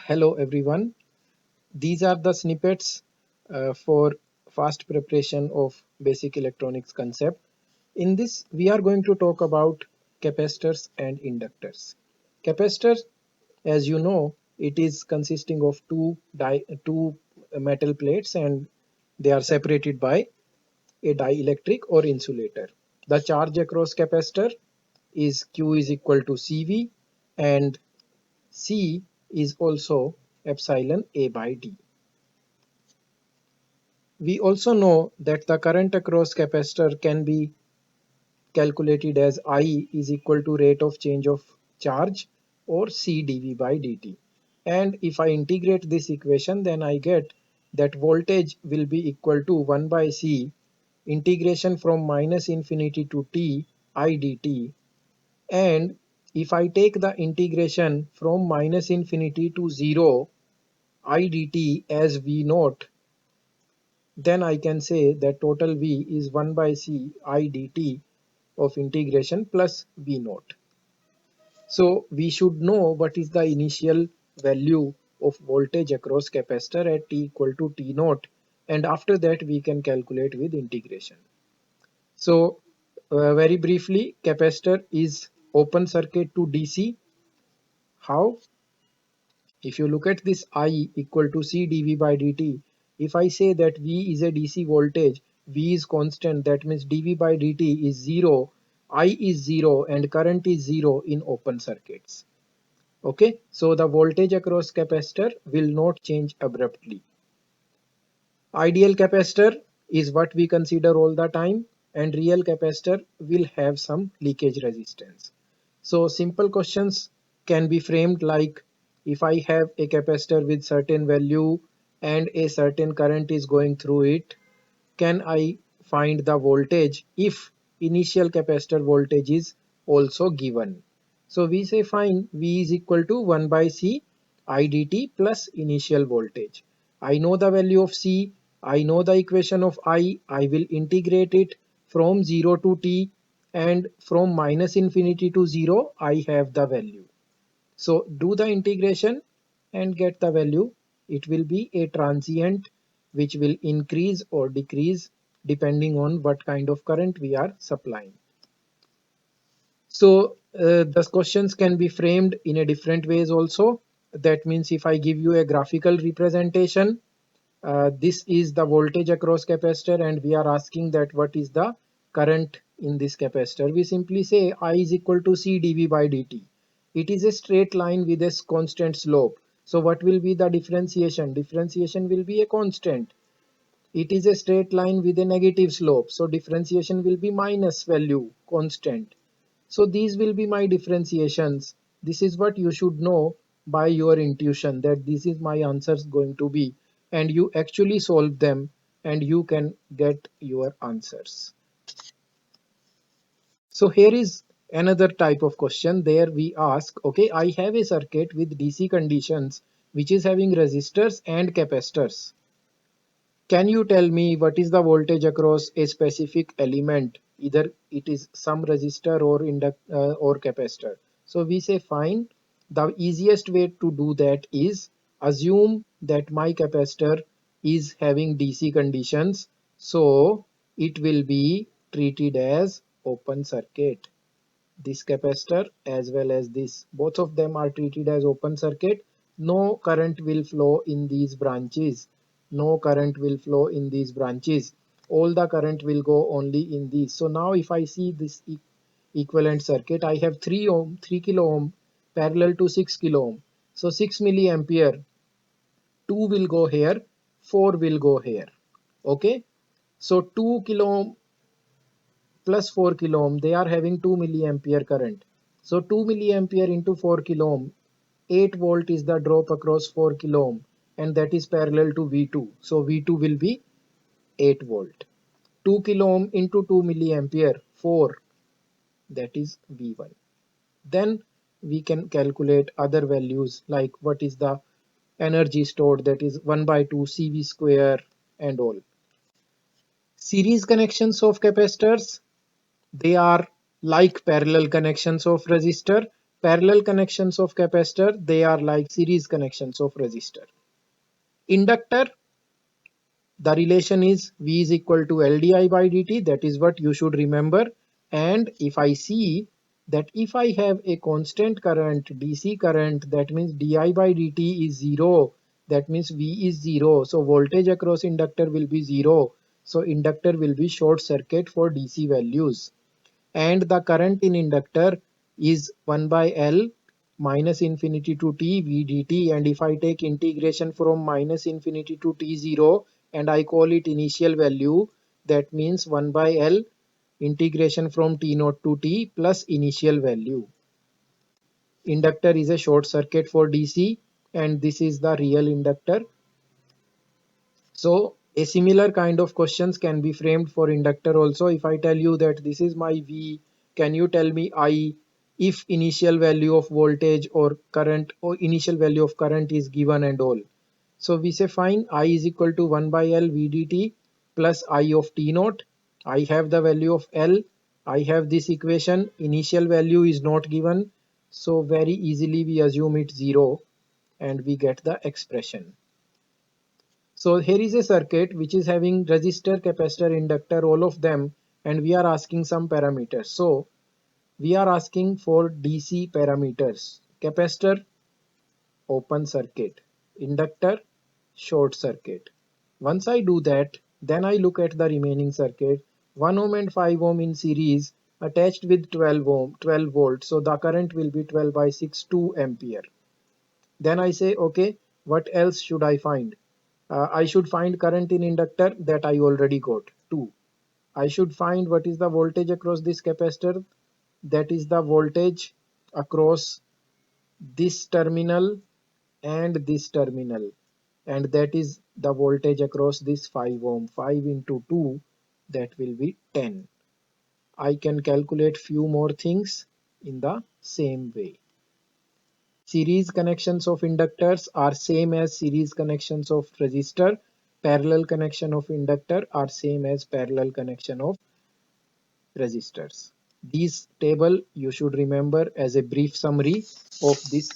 Hello everyone. These are the snippets for fast preparation of basic electronics concept. In this, we are going to talk about capacitors and inductors. Capacitors, as you know, it is consisting of two metal plates and they are separated by a dielectric or insulator. The charge across capacitor is Q is equal to CV and C is also epsilon A by D. We also know that the current across capacitor can be calculated as I is equal to rate of change of charge or C dV by dt. And if I integrate this equation, then I get that voltage will be equal to 1 by C integration from minus infinity to T I dt. And if I take the integration from minus infinity to 0 I dt as V naught, then I can say that total V is 1 by C I dt of integration plus V naught. So we should know what is the initial value of voltage across capacitor at t equal to T naught, and after that we can calculate with integration. So very briefly, capacitor is open circuit to DC. How? If you look at this I equal to C dV by dt, if I say that V is a DC voltage, V is constant, that means dV by dt is 0, I is 0 and current is 0 in open circuits. Okay, so the voltage across capacitor will not change abruptly. Ideal capacitor is what we consider all the time, and real capacitor will have some leakage resistance. So simple questions can be framed like, if I have a capacitor with certain value and a certain current is going through it, can I find the voltage if initial capacitor voltage is also given? So we say fine, V is equal to 1 by C I dt plus initial voltage. I know the value of C, I know the equation of I will integrate it from 0 to T, and from minus infinity to 0 I have the value. So do the integration and get the value. It will be a transient which will increase or decrease depending on what kind of current we are supplying. So the questions can be framed in a different ways also. That means if I give you a graphical representation, this is the voltage across capacitor and we are asking that what is the current in this capacitor. We simply say I is equal to C dV by dt. It is a straight line with a constant slope. So what will be the differentiation? Differentiation will be a constant. It is a straight line with a negative slope. So differentiation will be minus value constant. So these will be my differentiations. This is what you should know by your intuition, that this is my answers going to be, and you actually solve them and you can get your answers. So here is another type of question. There we ask, okay, I have a circuit with DC conditions which is having resistors and capacitors. Can you tell me what is the voltage across a specific element? Either it is some resistor or capacitor. So we say fine. The easiest way to do that is assume that my capacitor is having DC conditions. So it will be treated as open circuit. This capacitor as well as this, both of them are treated as open circuit. No current will flow in these branches. No current will flow in these branches. All the current will go only in these. So now if I see this equivalent circuit, I have 3 ohm, 3 kilo ohm parallel to 6 kilo ohm. So 6 milliampere, 2 will go here, 4 will go here. Okay. So 2 kilo ohm plus 4 kilo ohm, they are having 2 milliampere current. So 2 milliampere into 4 kilo ohm, 8 volt is the drop across 4 kilo ohm, and that is parallel to V2. So V2 will be 8 volt. 2 kilo ohm into 2 milliampere, 4, that is V1. Then we can calculate other values like what is the energy stored, that is 1 by 2 CV square and all. Series connections of capacitors, they are like parallel connections of resistor. Parallel connections of capacitor, they are like series connections of resistor. Inductor, the relation is V is equal to LdI by dt. That is what you should remember. And if I see that if I have a constant current, DC current, that means di by dt is 0. That means V is 0. So voltage across inductor will be 0. So inductor will be short circuit for DC values. And the current in inductor is 1 by L minus infinity to t v dt, and if I take integration from minus infinity to t0 and I call it initial value, that means 1 by L integration from t0 to t plus initial value. Inductor is a short circuit for DC, and this is the real inductor. So a similar kind of questions can be framed for inductor also. If I tell you that this is my V, can you tell me I, if initial value of voltage or current or initial value of current is given and all. So we say fine, I is equal to 1 by L VDT plus I of T naught. I have the value of L. I have this equation. Initial value is not given. So very easily we assume it 0 and we get the expression. So here is a circuit which is having resistor, capacitor, inductor, all of them, and we are asking some parameters. So we are asking for DC parameters. Capacitor, open circuit. Inductor, short circuit. Once I do that, then I look at the remaining circuit. 1 ohm and 5 ohm in series attached with 12 volts. So the current will be 12 by 6, 2 ampere. Then I say, okay, what else should I find? I should find current in inductor, that I already got 2. I should find what is the voltage across this capacitor, that is the voltage across this terminal and this terminal, and that is the voltage across this 5 ohm. 5 into 2, that will be 10. I can calculate few more things in the same way. Series connections of inductors are same as series connections of resistor. Parallel connection of inductor are same as parallel connection of resistors. These table you should remember as a brief summary of this